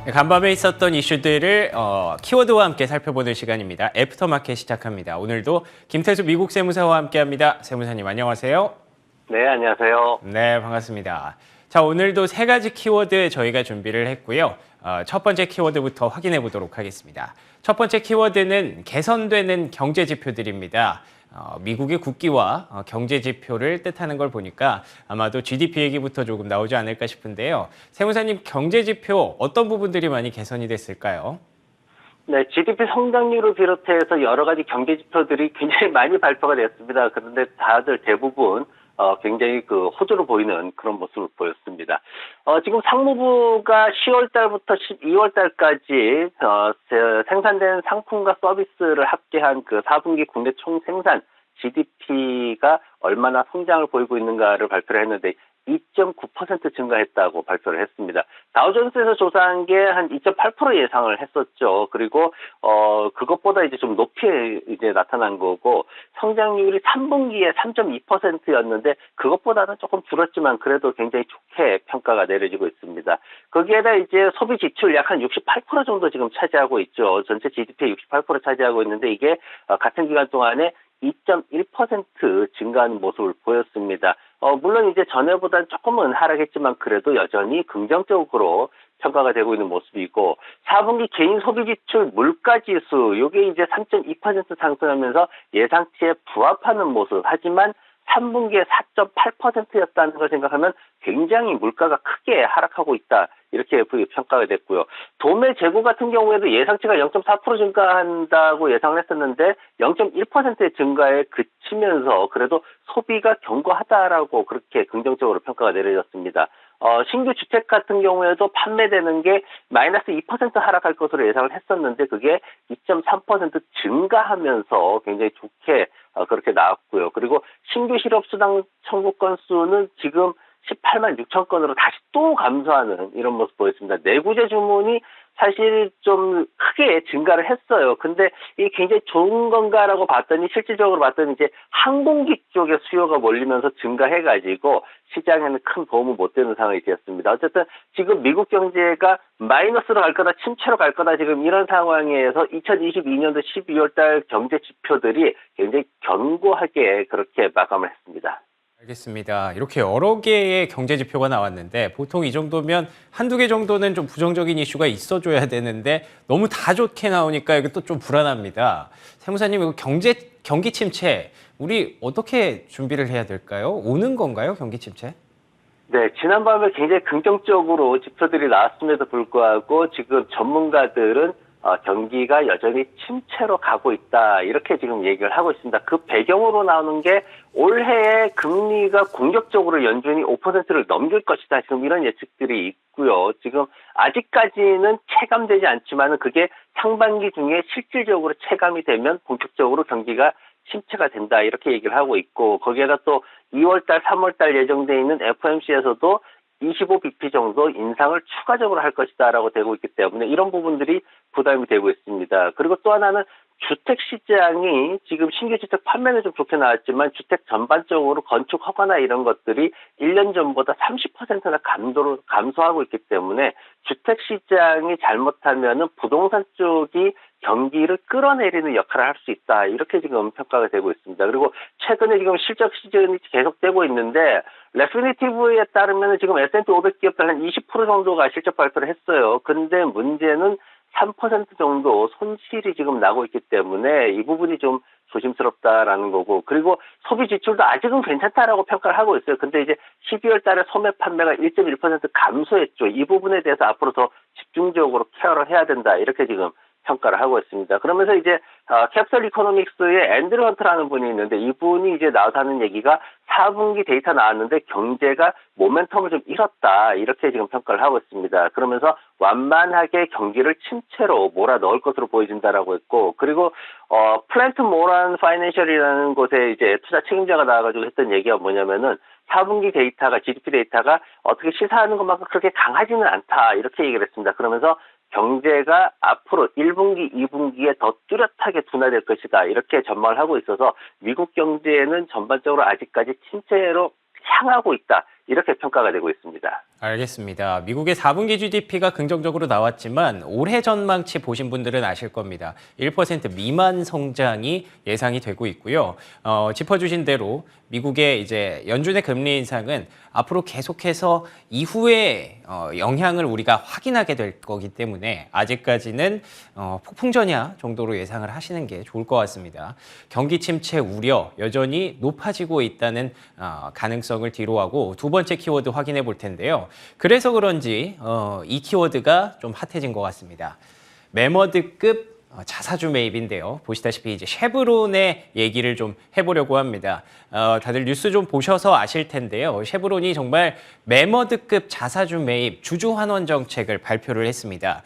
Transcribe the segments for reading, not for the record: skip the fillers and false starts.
네, 간밤에 있었던 이슈들을 키워드와 함께 살펴보는 시간입니다. 애프터마켓 시작합니다. 오늘도 김태수 미국 세무사와 함께합니다. 세무사님 안녕하세요. 네, 안녕하세요. 네, 반갑습니다. 자, 오늘도 세 가지 키워드 저희가 준비를 했고요. 첫 번째 키워드부터 확인해 보도록 하겠습니다. 첫 번째 키워드는 개선되는 경제 지표들입니다. 미국의 국기와 경제 지표를 뜻하는 걸 보니까 아마도 GDP 얘기부터 조금 나오지 않을까 싶은데요. 세무사님, 경제 지표 어떤 부분들이 많이 개선이 됐을까요? 네, GDP 성장률을 비롯해서 여러 가지 경제 지표들이 굉장히 많이 발표가 됐습니다. 그런데 다들 대부분 굉장히 호조로 보이는 그런 모습을 보였습니다. 지금 상무부가 10월 달부터 12월 달까지 생산된 상품과 서비스를 합계한 그 4분기 국내 총생산 GDP가 얼마나 성장을 보이고 있는가를 발표를 했는데 2.9% 증가했다고 발표를 했습니다. 다우존스에서 조사한 게 한 2.8% 예상을 했었죠. 그리고 그것보다 이제 좀 높이 이제 나타난 거고, 성장률이 3분기에 3.2%였는데 그것보다는 조금 줄었지만 그래도 굉장히 좋게 평가가 내려지고 있습니다. 거기에다 이제 소비 지출 약 한 68% 정도 지금 차지하고 있죠. 전체 GDP의 68% 차지하고 있는데 이게 같은 기간 동안에 2.1% 증가하는 모습을 보였습니다. 물론 이제 전에보다는 조금은 하락했지만 그래도 여전히 긍정적으로 평가가 되고 있는 모습이고, 4분기 개인 소비 지출 물가 지수, 요게 이제 3.2% 상승하면서 예상치에 부합하는 모습. 하지만 3분기에 4.8%였다는 걸 생각하면 굉장히 물가가 크게 하락하고 있다, 이렇게 평가가 됐고요. 도매 재고 같은 경우에도 예상치가 0.4% 증가한다고 예상을 했었는데 0.1%의 증가에 그치면서 그래도 소비가 견고하다라고 그렇게 긍정적으로 평가가 내려졌습니다. 신규 주택 같은 경우에도 판매되는 게 마이너스 2% 하락할 것으로 예상을 했었는데 그게 2.3% 증가하면서 굉장히 좋게 그렇게 나왔고요. 그리고 신규 실업수당 청구 건수는 지금 18만 6천 건으로 다시 또 감소하는 이런 모습 보였습니다. 내구재 주문이 사실 좀 크게 증가를 했어요. 근데 이게 굉장히 좋은 건가라고 봤더니 실질적으로 봤더니 이제 항공기 쪽에 수요가 몰리면서 증가해가지고 시장에는 큰 도움을 못 되는 상황이 되었습니다. 어쨌든 지금 미국 경제가 마이너스로 갈 거다, 침체로 갈 거다, 지금 이런 상황에서 2022년도 12월 달 경제 지표들이 굉장히 견고하게 그렇게 마감을 했습니다. 알겠습니다. 이렇게 여러 개의 경제 지표가 나왔는데 보통 이 정도면 한두 개 정도는 좀 부정적인 이슈가 있어줘야 되는데 너무 다 좋게 나오니까 이게 또 좀 불안합니다. 세무사님, 이거 경기 침체, 우리 어떻게 준비를 해야 될까요? 오는 건가요, 경기 침체? 네, 지난밤에 굉장히 긍정적으로 지표들이 나왔음에도 불구하고 지금 전문가들은 경기가 여전히 침체로 가고 있다, 이렇게 지금 얘기를 하고 있습니다. 그 배경으로 나오는 게 올해의 금리가 공격적으로 연준이 5%를 넘길 것이다, 지금 이런 예측들이 있고요. 지금 아직까지는 체감되지 않지만은 그게 상반기 중에 실질적으로 체감이 되면 본격적으로 경기가 침체가 된다, 이렇게 얘기를 하고 있고, 거기에다 또 2월달, 3월달 예정돼 있는 FOMC에서도 25bp 정도 인상을 추가적으로 할 것이다라고 되고 있기 때문에 이런 부분들이 부담이 되고 있습니다. 그리고 또 하나는 주택 시장이 지금 신규 주택 판매는 좀 좋게 나왔지만 주택 전반적으로 건축 허가나 이런 것들이 1년 전보다 30%나 감소하고 있기 때문에 주택 시장이 잘못하면은 부동산 쪽이 경기를 끌어내리는 역할을 할 수 있다, 이렇게 지금 평가가 되고 있습니다. 그리고 최근에 지금 실적 시즌이 계속되고 있는데 레피니티브에 따르면 지금 S&P 500 기업들 한 20% 정도가 실적 발표를 했어요. 근데 문제는 3% 정도 손실이 지금 나고 있기 때문에 이 부분이 좀 조심스럽다라는 거고, 그리고 소비 지출도 아직은 괜찮다라고 평가를 하고 있어요. 근데 이제 12월 달에 소매 판매가 1.1% 감소했죠. 이 부분에 대해서 앞으로 더 집중적으로 케어를 해야 된다, 이렇게 지금 평가를 하고 있습니다. 그러면서 이제 캡슐 이코노믹스의 앤드류 헌트라는 분이 있는데 이분이 이제 나와서 하는 얘기가 4분기 데이터 나왔는데 경제가 모멘텀을 좀 잃었다, 이렇게 지금 평가를 하고 있습니다. 그러면서 완만하게 경기를 침체로 몰아 넣을 것으로 보여진다라고 했고, 그리고 플랜트 모란 파이낸셜이라는 곳에 이제 투자 책임자가 나와가지고 했던 얘기가 뭐냐면은 4분기 데이터가 GDP 데이터가 어떻게 시사하는 것만큼 그렇게 강하지는 않다, 이렇게 얘기를 했습니다. 그러면서 경제가 앞으로 1분기, 2분기에 더 뚜렷하게 둔화될 것이다, 이렇게 전망을 하고 있어서 미국 경제는 전반적으로 아직까지 침체로 향하고 있다, 이렇게 평가가 되고 있습니다. 알겠습니다. 미국의 4분기 GDP가 긍정적으로 나왔지만 올해 전망치 보신 분들은 아실 겁니다. 1% 미만 성장이 예상이 되고 있고요. 짚어주신 대로 미국의 이제 연준의 금리 인상은 앞으로 계속해서 이후에 영향을 우리가 확인하게 될 거기 때문에 아직까지는 폭풍전야 정도로 예상을 하시는 게 좋을 것 같습니다. 경기 침체 우려 여전히 높아지고 있다는 가능성을 뒤로하고 두 번째 키워드 확인해 볼 텐데요. 그래서 그런지 이 키워드가 좀 핫해진 것 같습니다. 매머드급 자사주 매입인데요. 보시다시피 이제 쉐브론의 얘기를 좀 해보려고 합니다. 다들 뉴스 좀 보셔서 아실 텐데요. 쉐브론이 정말 매머드급 자사주 매입 주주 환원 정책을 발표를 했습니다.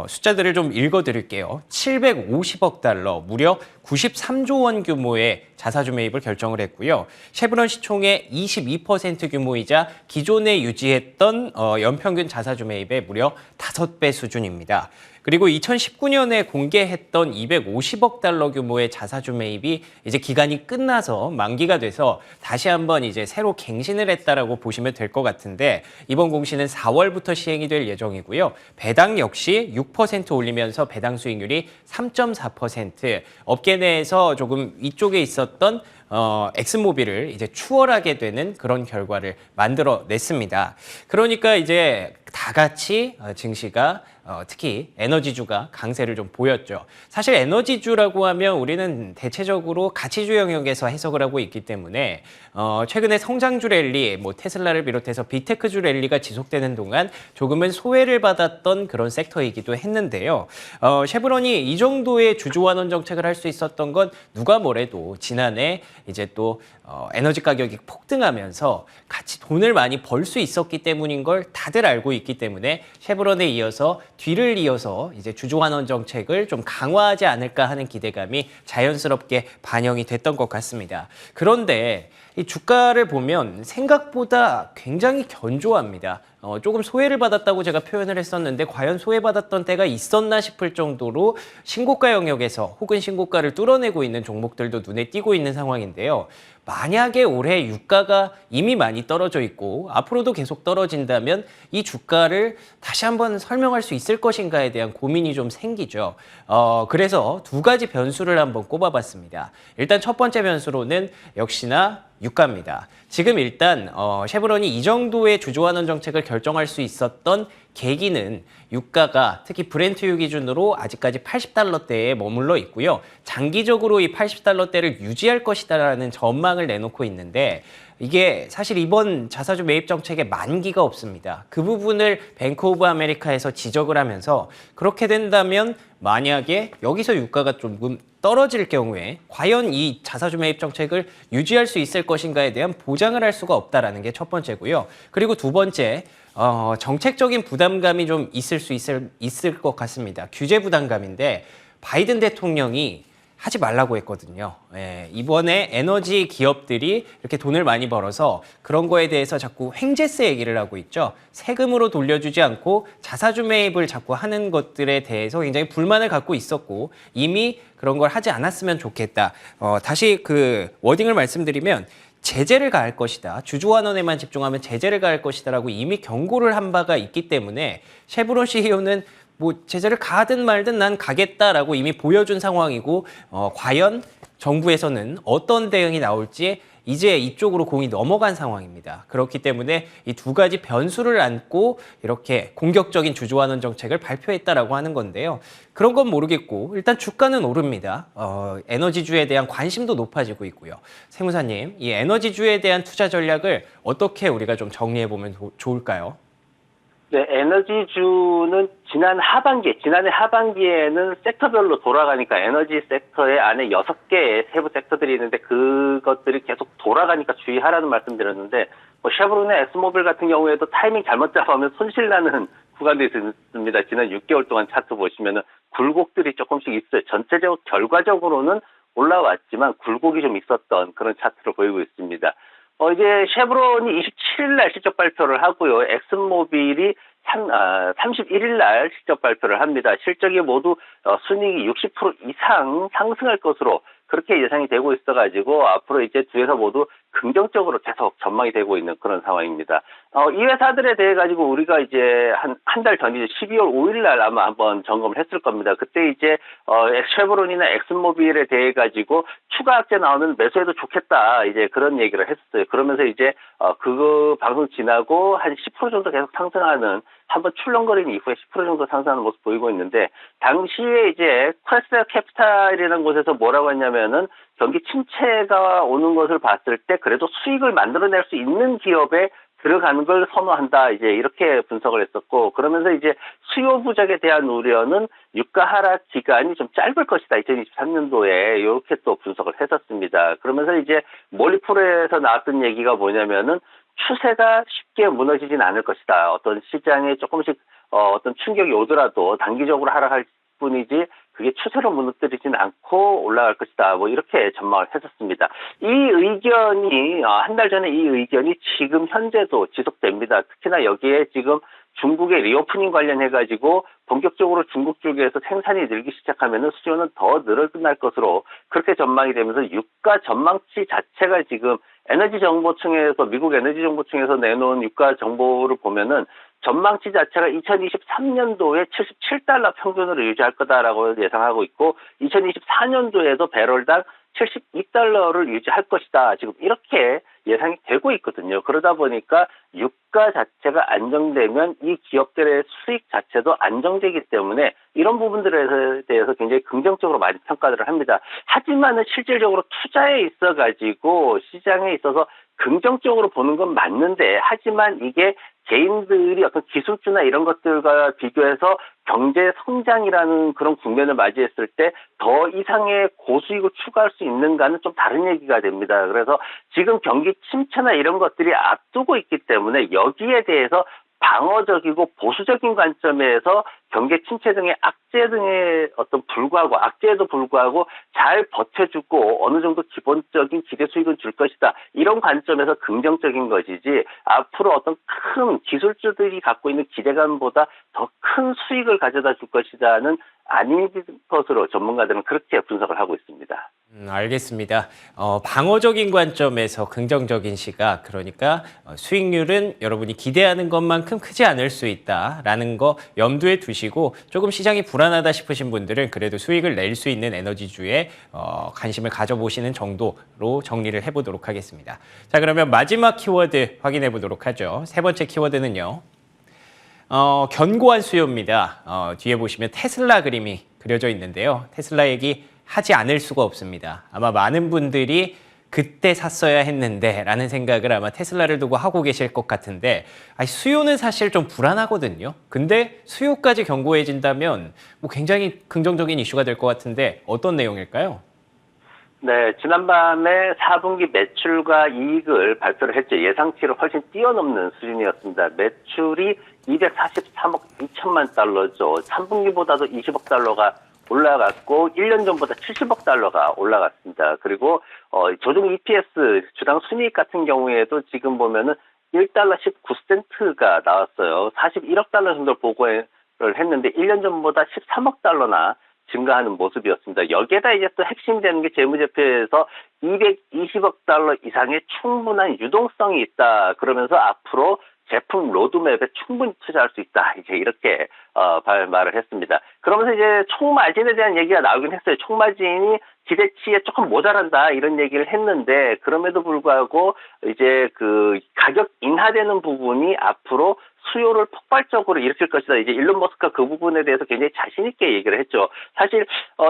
숫자들을 좀 읽어드릴게요. 750억 달러, 무려 93조 원 규모의 자사주 매입을 결정을 했고요. 쉐브론 시총의 22% 규모이자 기존에 유지했던 연평균 자사주 매입의 무려 5배 수준입니다. 그리고 2019년에 공개했던 250억 달러 규모의 자사주 매입이 이제 기간이 끝나서 만기가 돼서 다시 한번 이제 새로 갱신을 했다라고 보시면 될 것 같은데 이번 공시는 4월부터 시행이 될 예정이고요. 배당 역시 6% 올리면서 배당 수익률이 3.4%, 업계 내에서 조금 위쪽에 있었던 엑스모빌을 이제 추월하게 되는 그런 결과를 만들어냈습니다. 그러니까 이제 다 같이 증시가 특히 에너지주가 강세를 좀 보였죠. 사실 에너지주라고 하면 우리는 대체적으로 가치주 영역에서 해석을 하고 있기 때문에 최근에 성장주 랠리, 뭐 테슬라를 비롯해서 빅테크주 랠리가 지속되는 동안 조금은 소외를 받았던 그런 섹터이기도 했는데요. 쉐브론이 이 정도의 주주 환원 정책을 할 수 있었던 건 누가 뭐래도 지난해 이제 또 에너지 가격이 폭등하면서 같이 돈을 많이 벌 수 있었기 때문인 걸 다들 알고 있기 때문에 쉐브론에 이어서 뒤를 이어서 이제 주주 환원 정책을 좀 강화하지 않을까 하는 기대감이 자연스럽게 반영이 됐던 것 같습니다. 그런데 이 주가를 보면 생각보다 굉장히 견조합니다. 조금 소외를 받았다고 제가 표현을 했었는데 과연 소외받았던 때가 있었나 싶을 정도로 신고가 영역에서 혹은 신고가를 뚫어내고 있는 종목들도 눈에 띄고 있는 상황인데요. 만약에 올해 유가가 이미 많이 떨어져 있고 앞으로도 계속 떨어진다면 이 주가를 다시 한번 설명할 수 있을 것인가에 대한 고민이 좀 생기죠. 그래서 두 가지 변수를 한번 꼽아봤습니다. 일단 첫 번째 변수로는 역시나 유가입니다. 지금 일단 쉐브론이 이 정도의 주주 환원 정책을 결정할 수 있었던 계기는 유가가 특히 브렌트유 기준으로 아직까지 80달러대에 머물러 있고요. 장기적으로 이 80달러대를 유지할 것이다라는 전망을 내놓고 있는데 이게 사실 이번 자사주 매입 정책에 만기가 없습니다. 그 부분을 뱅크 오브 아메리카에서 지적을 하면서 그렇게 된다면 만약에 여기서 유가가 조금 떨어질 경우에 과연 이 자사주 매입 정책을 유지할 수 있을 것인가에 대한 보장을 할 수가 없다라는 게 첫 번째고요. 그리고 두 번째, 정책적인 부담감이 좀 있을 것 같습니다. 규제 부담감인데 바이든 대통령이 하지 말라고 했거든요. 이번에 에너지 기업들이 이렇게 돈을 많이 벌어서 그런 거에 대해서 자꾸 횡재세 얘기를 하고 있죠. 세금으로 돌려주지 않고 자사주 매입을 자꾸 하는 것들에 대해서 굉장히 불만을 갖고 있었고 이미 그런 걸 하지 않았으면 좋겠다. 다시 그 워딩을 말씀드리면 제재를 가할 것이다. 주주 환원에만 집중하면 제재를 가할 것이다라고 이미 경고를 한 바가 있기 때문에 쉐브론 CEO는 뭐 제재를 가든 말든 난 가겠다라고 이미 보여준 상황이고 과연 정부에서는 어떤 대응이 나올지 이제 이쪽으로 공이 넘어간 상황입니다. 그렇기 때문에 이 두 가지 변수를 안고 이렇게 공격적인 주주 환원 정책을 발표했다라고 하는 건데요. 그런 건 모르겠고 일단 주가는 오릅니다. 에너지주에 대한 관심도 높아지고 있고요. 세무사님, 이 에너지주에 대한 투자 전략을 어떻게 우리가 좀 정리해 보면 좋을까요? 네, 에너지주는 지난해 하반기에는 섹터별로 돌아가니까 에너지 섹터의 안에 6개의 세부 섹터들이 있는데 그것들이 계속 돌아가니까 주의하라는 말씀드렸는데 쉐브론의 엑스모빌 같은 경우에도 타이밍 잘못 잡으면 손실나는 구간도 있습니다. 지난 6개월 동안 차트 보시면은 굴곡들이 조금씩 있어요. 전체적으로 결과적으로는 올라왔지만 굴곡이 좀 있었던 그런 차트를 보이고 있습니다. 이제 쉐브론이 27일 날 실적 발표를 하고요. 엑슨모빌이 31일 날 실적 발표를 합니다. 실적이 모두 순이익이 60% 이상 상승할 것으로 그렇게 예상이 되고 있어가지고 앞으로 이제 두 회사 모두 긍정적으로 계속 전망이 되고 있는 그런 상황입니다. 이 회사들에 대해 가지고 우리가 이제 한 달 전이제 12월 5일 날 아마 한번 점검을 했을 겁니다. 그때 이제 쉐보론이나 엑슨모빌에 대해 가지고 추가 악재 나오면 매수해도 좋겠다 이제 그런 얘기를 했었어요. 그러면서 이제 그 방송 지나고 한 10% 정도 계속 상승하는 한번 출렁거린 이후에 10% 정도 상승하는 모습 보이고 있는데 당시에 이제 크레스트 캐피탈이라는 곳에서 뭐라고 했냐면은 경기 침체가 오는 것을 봤을 때 그래도 수익을 만들어낼 수 있는 기업에 들어가는 걸 선호한다. 이제 이렇게 분석을 했었고 그러면서 이제 수요 부족에 대한 우려는 유가 하락 기간이 좀 짧을 것이다. 2023년도에 이렇게 또 분석을 했었습니다. 그러면서 이제 몰리풀에서 나왔던 얘기가 뭐냐면은 추세가 쉽게 무너지진 않을 것이다. 어떤 시장에 조금씩 어떤 충격이 오더라도 단기적으로 하락할 뿐이지 그게 추세로 무너뜨리진 않고 올라갈 것이다. 뭐 이렇게 전망을 했었습니다. 이 의견이 한 달 전에 이 의견이 지금 현재도 지속됩니다. 특히나 여기에 지금 중국의 리오프닝 관련해 가지고 본격적으로 중국 쪽에서 생산이 늘기 시작하면은 수요는 더 늘어날 것으로 그렇게 전망이 되면서 유가 전망치 자체가 지금 에너지 정보청에서 미국 에너지 정보청에서 내놓은 유가 정보를 보면은 전망치 자체가 2023년도에 77달러 평균으로 유지할 거다라고 예상하고 있고 2024년도에도 배럴당 72달러를 유지할 것이다. 지금 이렇게 예상이 되고 있거든요. 그러다 보니까 유가 자체가 안정되면 이 기업들의 수익 자체도 안정되기 때문에 이런 부분들에 대해서 굉장히 긍정적으로 많이 평가를 합니다. 하지만은 실질적으로 투자에 있어가지고 시장에 있어서 긍정적으로 보는 건 맞는데 하지만 이게 개인들이 어떤 기술주나 이런 것들과 비교해서 경제 성장이라는 그런 국면을 맞이했을 때 더 이상의 고수익을 추가할 수 있는가는 좀 다른 얘기가 됩니다. 그래서 지금 경기 침체나 이런 것들이 앞두고 있기 때문에 여기에 대해서 방어적이고 보수적인 관점에서 경제 침체 등의 악재 등의 어떤 불구하고 악재에도 불구하고 잘 버텨주고 어느 정도 기본적인 기대 수익은 줄 것이다. 이런 관점에서 긍정적인 것이지 앞으로 어떤 큰 기술주들이 갖고 있는 기대감보다 더 큰 수익을 가져다 줄 것이다는 아닌 것으로 전문가들은 그렇게 분석을 하고 있습니다. 알겠습니다. 방어적인 관점에서 긍정적인 시각, 그러니까 수익률은 여러분이 기대하는 것만큼 크지 않을 수 있다라는 거 염두에 두시고 조금 시장이 불안하다 싶으신 분들은 그래도 수익을 낼 수 있는 에너지주에 관심을 가져보시는 정도로 정리를 해보도록 하겠습니다. 자, 그러면 마지막 키워드 확인해 보도록 하죠. 세 번째 키워드는요. 견고한 수요입니다. 뒤에 보시면 테슬라 그림이 그려져 있는데요. 테슬라 얘기 하지 않을 수가 없습니다. 아마 많은 분들이 그때 샀어야 했는데 라는 생각을 아마 테슬라를 두고 하고 계실 것 같은데 수요는 사실 좀 불안하거든요. 근데 수요까지 견고해진다면 뭐 굉장히 긍정적인 이슈가 될 것 같은데 어떤 내용일까요? 네, 지난밤에 4분기 매출과 이익을 발표를 했죠. 예상치를 훨씬 뛰어넘는 수준이었습니다. 매출이 243억 2천만 달러죠. 3분기보다도 20억 달러가 올라갔고 1년 전보다 70억 달러가 올라갔습니다. 그리고 조정 EPS 주당 순이익 같은 경우에도 지금 보면은 1달러 19센트가 나왔어요. 41억 달러 정도 보고를 했는데 1년 전보다 13억 달러나 증가하는 모습이었습니다. 여기에다 이제 또 핵심이 되는 게 재무제표에서 220억 달러 이상의 충분한 유동성이 있다. 그러면서 앞으로 제품 로드맵에 충분히 투자할 수 있다. 이제 이렇게 말을 했습니다. 그러면서 이제 총마진에 대한 얘기가 나오긴 했어요. 총마진이 기대치에 조금 모자란다 이런 얘기를 했는데 그럼에도 불구하고 이제 그 가격 인하되는 부분이 앞으로 수요를 폭발적으로 일으킬 것이다. 이제 일론 머스크가 그 부분에 대해서 굉장히 자신 있게 얘기를 했죠. 사실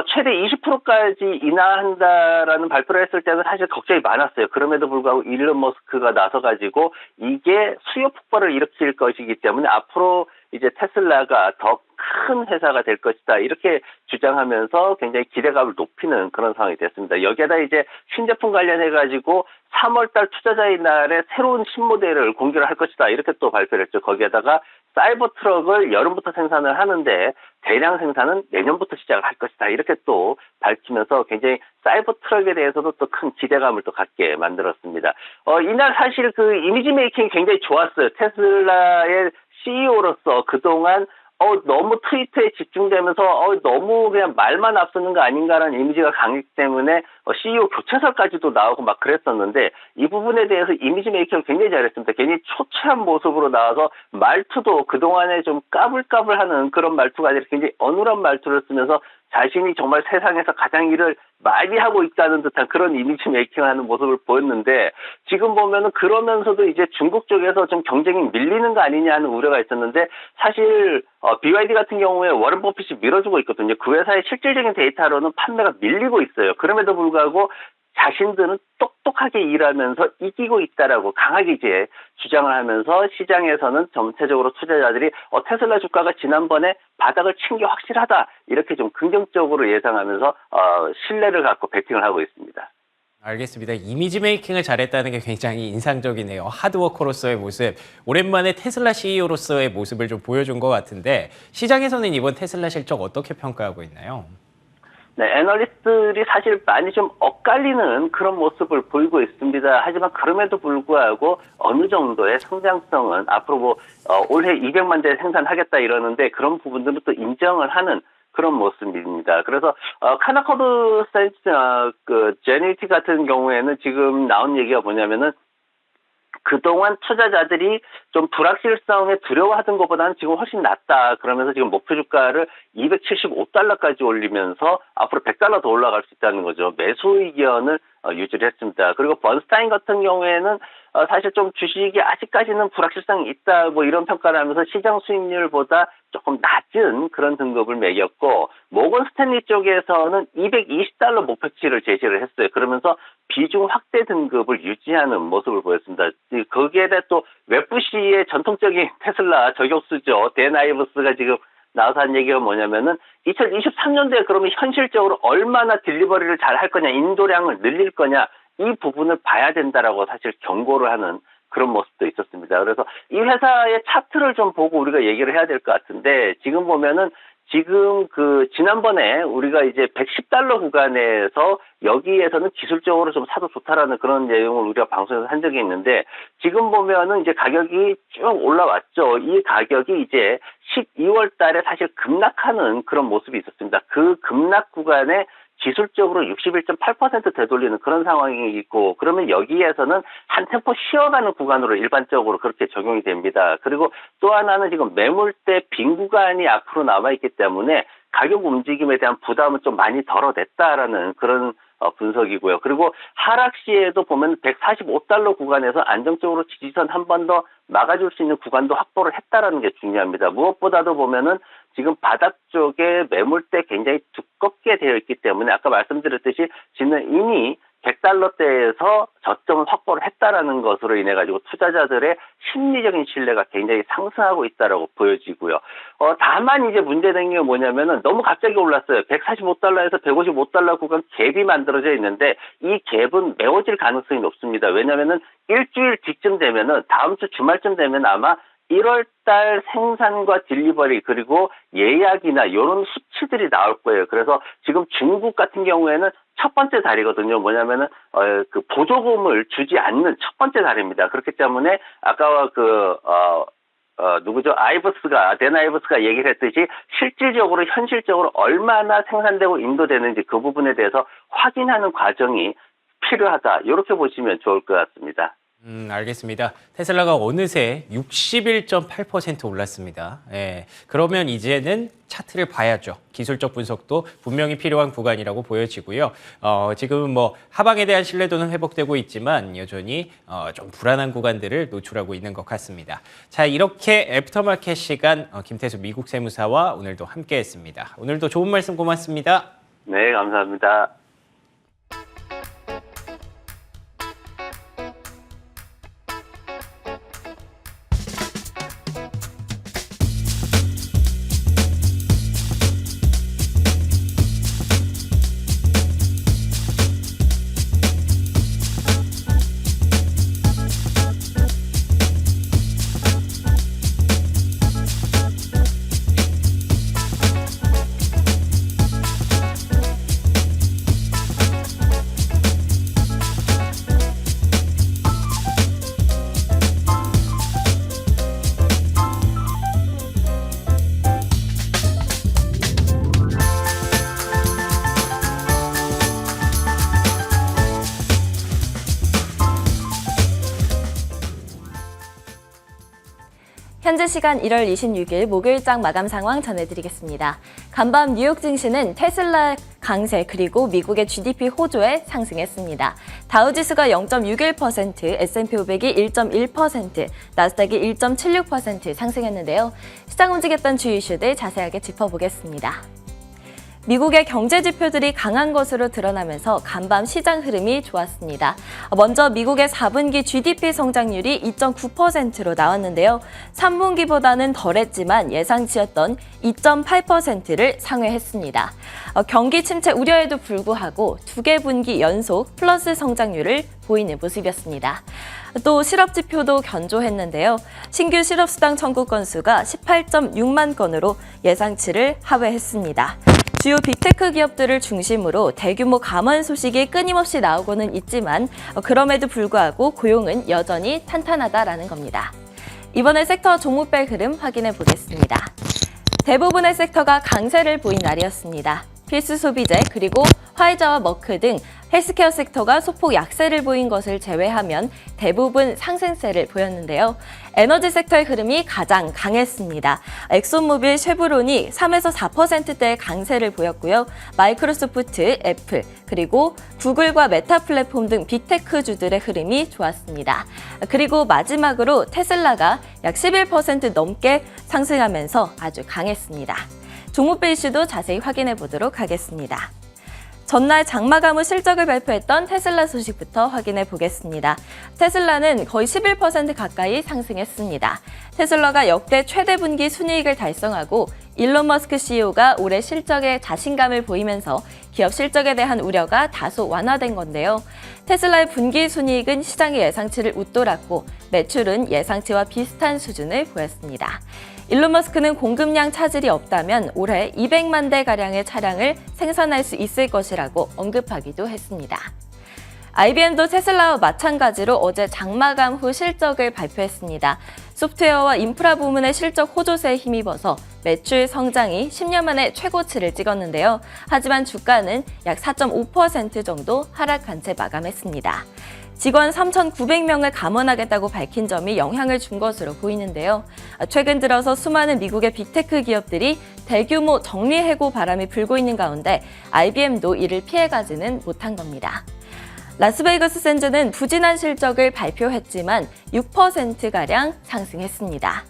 최대 20%까지 인하한다라는 발표를 했을 때는 사실 걱정이 많았어요. 그럼에도 불구하고 일론 머스크가 나서가지고 이게 수요 폭발을 일으킬 것이기 때문에 앞으로 이제 테슬라가 더 큰 회사가 될 것이다. 이렇게 주장하면서 굉장히 기대감을 높이는 그런 상황이 됐습니다. 여기에다 이제 신제품 관련해가지고 3월달 투자자의 날에 새로운 신모델을 공개를 할 것이다. 이렇게 또 발표를 했죠. 거기에다가 사이버 트럭을 여름부터 생산을 하는데 대량 생산은 내년부터 시작을 할 것이다. 이렇게 또 밝히면서 굉장히 사이버 트럭에 대해서도 또 큰 기대감을 또 갖게 만들었습니다. 이날 사실 그 이미지 메이킹이 굉장히 좋았어요. 테슬라의 CEO로서 그동안 너무 트위터에 집중되면서 너무 그냥 말만 앞서는 거 아닌가라는 이미지가 강했기 때문에 CEO 교체설까지도 나오고 막 그랬었는데 이 부분에 대해서 이미지 메이킹을 굉장히 잘했습니다. 괜히 초췌한 모습으로 나와서 말투도 그동안에 좀 까불까불하는 그런 말투가 아니라 굉장히 어눌한 말투를 쓰면서 자신이 정말 세상에서 가장 일을 많이 하고 있다는 듯한 그런 이미지 메이킹하는 모습을 보였는데 지금 보면은 그러면서도 이제 중국 쪽에서 좀 경쟁이 밀리는 거 아니냐 하는 우려가 있었는데 사실 BYD 같은 경우에 워런 버핏이 밀어주고 있거든요. 그 회사의 실질적인 데이터로는 판매가 밀리고 있어요. 그럼에도 불구하고 자신들은 똑똑하게 일하면서 이기고 있다라고 강하게 이제 주장을 하면서 시장에서는 전체적으로 투자자들이 테슬라 주가가 지난번에 바닥을 친 게 확실하다 이렇게 좀 긍정적으로 예상하면서 신뢰를 갖고 베팅을 하고 있습니다. 알겠습니다. 이미지 메이킹을 잘했다는 게 굉장히 인상적이네요. 하드워커로서의 모습, 오랜만에 테슬라 CEO로서의 모습을 좀 보여준 것 같은데 시장에서는 이번 테슬라 실적 어떻게 평가하고 있나요? 네, 애널리스트들이 사실 많이 좀 엇갈리는 그런 모습을 보이고 있습니다. 하지만 그럼에도 불구하고 어느 정도의 성장성은 앞으로 올해 200만 대 생산하겠다 이러는데 그런 부분들은 또 인정을 하는 그런 모습입니다. 그래서 카나코드 사이언스 제니티 같은 경우에는 지금 나온 얘기가 뭐냐면은 그동안 투자자들이 좀 불확실성에 두려워하던 것보다는 지금 훨씬 낫다. 그러면서 지금 목표 주가를 275달러까지 올리면서 앞으로 100달러 더 올라갈 수 있다는 거죠. 매수 의견을 유지를 했습니다. 그리고 번스타인 같은 경우에는 사실 좀 주식이 아직까지는 불확실성이 있다. 이런 평가를 하면서 시장 수익률보다 조금 낮은 그런 등급을 매겼고 모건 스탠리 쪽에서는 220달러 목표치를 제시를 했어요. 그러면서 비중 확대 등급을 유지하는 모습을 보였습니다. 거기에 대해 또 웹부시의 전통적인 테슬라 저격수죠. 댄 아이버스가 지금 나와서 한 얘기가 뭐냐면은 2023년도에 그러면 현실적으로 얼마나 딜리버리를 잘 할 거냐, 인도량을 늘릴 거냐 이 부분을 봐야 된다라고 사실 경고를 하는 그런 모습도 있었습니다. 그래서 이 회사의 차트를 좀 보고 우리가 얘기를 해야 될 것 같은데 지금 보면은 지금 지난번에 우리가 이제 110달러 구간에서 여기에서는 기술적으로 좀 사도 좋다라는 그런 내용을 우리가 방송에서 한 적이 있는데 지금 보면은 이제 가격이 쭉 올라왔죠. 이 가격이 이제 12월 달에 사실 급락하는 그런 모습이 있었습니다. 그 급락 구간에 기술적으로 61.8% 되돌리는 그런 상황이 있고 그러면 여기에서는 한 템포 쉬어가는 구간으로 일반적으로 그렇게 적용이 됩니다. 그리고 또 하나는 지금 매물대 빈 구간이 앞으로 남아있기 때문에 가격 움직임에 대한 부담은 좀 많이 덜어냈다라는 그런 분석이고요. 그리고 하락 시에도 보면 145달러 구간에서 안정적으로 지지선 한 번 더 막아줄 수 있는 구간도 확보를 했다라는 게 중요합니다. 무엇보다도 보면은 지금 바닥 쪽에 매물대 굉장히 두껍게 되어 있기 때문에 아까 말씀드렸듯이 지는 이미 100달러대에서 저점을 확보를 했다라는 것으로 인해 가지고 투자자들의 심리적인 신뢰가 굉장히 상승하고 있다라고 보여지고요. 다만 이제 문제된 게 뭐냐면은 너무 갑자기 올랐어요. 145달러에서 155달러 구간 갭이 만들어져 있는데 이 갭은 메워질 가능성이 높습니다. 왜냐면은 일주일 뒤쯤 되면은 다음 주 주말쯤 되면 아마 1월 달 생산과 딜리버리 그리고 예약이나 이런 수치들이 나올 거예요. 그래서 지금 중국 같은 경우에는 첫 번째 달이거든요. 뭐냐면은 보조금을 주지 않는 첫 번째 달입니다. 그렇기 때문에 아까 누구죠? 댄 아이버스가 얘기를 했듯이 실질적으로 현실적으로 얼마나 생산되고 인도되는지 그 부분에 대해서 확인하는 과정이 필요하다. 이렇게 보시면 좋을 것 같습니다. 알겠습니다. 테슬라가 어느새 61.8% 올랐습니다. 예, 그러면 이제는 차트를 봐야죠. 기술적 분석도 분명히 필요한 구간이라고 보여지고요. 지금 하방에 대한 신뢰도는 회복되고 있지만 여전히 좀 불안한 구간들을 노출하고 있는 것 같습니다. 자, 이렇게 애프터마켓 시간 김태수 미국 세무사와 오늘도 함께했습니다. 오늘도 좋은 말씀 고맙습니다. 네, 감사합니다. 현재 시간 1월 26일 목요일장 마감 상황 전해드리겠습니다. 간밤 뉴욕 증시는 테슬라 강세 그리고 미국의 GDP 호조에 상승했습니다. 다우지수가 0.61%, S&P 500이 1.1%, 나스닥이 1.76% 상승했는데요. 시장 움직였던 주요 이슈들 자세하게 짚어보겠습니다. 미국의 경제 지표들이 강한 것으로 드러나면서 간밤 시장 흐름이 좋았습니다. 먼저 미국의 4분기 GDP 성장률이 2.9%로 나왔는데요. 3분기보다는 덜했지만 예상치였던 2.8%를 상회했습니다. 경기 침체 우려에도 불구하고 2개 분기 연속 플러스 성장률을 보이는 모습이었습니다. 또 실업 지표도 견조했는데요. 신규 실업수당 청구 건수가 18.6만 건으로 예상치를 하회했습니다. 주요 빅테크 기업들을 중심으로 대규모 감원 소식이 끊임없이 나오고는 있지만 그럼에도 불구하고 고용은 여전히 탄탄하다라는 겁니다. 이번에 섹터 종목별 흐름 확인해 보겠습니다. 대부분의 섹터가 강세를 보인 날이었습니다. 필수 소비재 그리고 화이자와 머크 등 헬스케어 섹터가 소폭 약세를 보인 것을 제외하면 대부분 상승세를 보였는데요. 에너지 섹터의 흐름이 가장 강했습니다. 엑소모빌, 쉐브론이 3에서 4%대의 강세를 보였고요. 마이크로소프트, 애플, 그리고 구글과 메타 플랫폼 등 빅테크주들의 흐름이 좋았습니다. 그리고 마지막으로 테슬라가 약 11% 넘게 상승하면서 아주 강했습니다. 종목별 이슈도 자세히 확인해 보도록 하겠습니다. 전날 장마감 후 실적을 발표했던 테슬라 소식부터 확인해 보겠습니다. 테슬라는 거의 11% 가까이 상승했습니다. 테슬라가 역대 최대 분기 순이익을 달성하고 일론 머스크 CEO가 올해 실적에 자신감을 보이면서 기업 실적에 대한 우려가 다소 완화된 건데요. 테슬라의 분기 순이익은 시장의 예상치를 웃돌았고 매출은 예상치와 비슷한 수준을 보였습니다. 일론 머스크는 공급량 차질이 없다면 올해 200만 대가량의 차량을 생산할 수 있을 것이라고 언급하기도 했습니다. IBM도 테슬라와 마찬가지로 어제 장마감 후 실적을 발표했습니다. 소프트웨어와 인프라 부문의 실적 호조세에 힘입어서 매출 성장이 10년 만에 최고치를 찍었는데요. 하지만 주가는 약 4.5% 정도 하락한 채 마감했습니다. 직원 3,900명을 감원하겠다고 밝힌 점이 영향을 준 것으로 보이는데요. 최근 들어서 수많은 미국의 빅테크 기업들이 대규모 정리해고 바람이 불고 있는 가운데 IBM도 이를 피해가지는 못한 겁니다. 라스베이거스 샌즈는 부진한 실적을 발표했지만 6%가량 상승했습니다.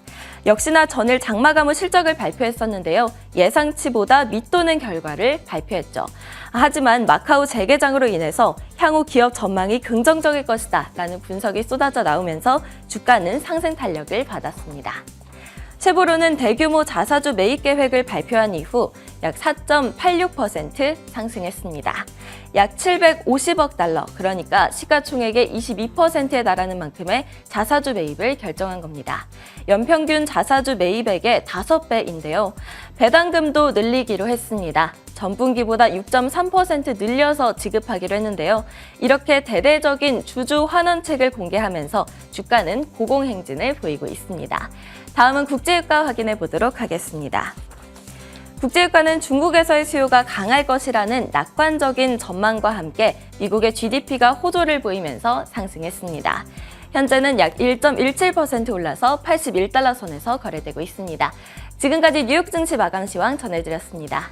역시나 전일 장마감 후 실적을 발표했었는데요. 예상치보다 밑도는 결과를 발표했죠. 하지만 마카오 재개장으로 인해서 향후 기업 전망이 긍정적일 것이다 라는 분석이 쏟아져 나오면서 주가는 상승 탄력을 받았습니다. 쉐보론은 대규모 자사주 매입 계획을 발표한 이후 약 4.86% 상승했습니다. 약 750억 달러, 그러니까 시가총액의 22%에 달하는 만큼의 자사주 매입을 결정한 겁니다. 연평균 자사주 매입액의 5배인데요. 배당금도 늘리기로 했습니다. 전분기보다 6.3% 늘려서 지급하기로 했는데요. 이렇게 대대적인 주주 환원책을 공개하면서 주가는 고공행진을 보이고 있습니다. 다음은 국제유가 확인해 보도록 하겠습니다. 국제유가는 중국에서의 수요가 강할 것이라는 낙관적인 전망과 함께 미국의 GDP가 호조를 보이면서 상승했습니다. 현재는 약 1.17% 올라서 81달러 선에서 거래되고 있습니다. 지금까지 뉴욕 증시 마감 시황 전해드렸습니다.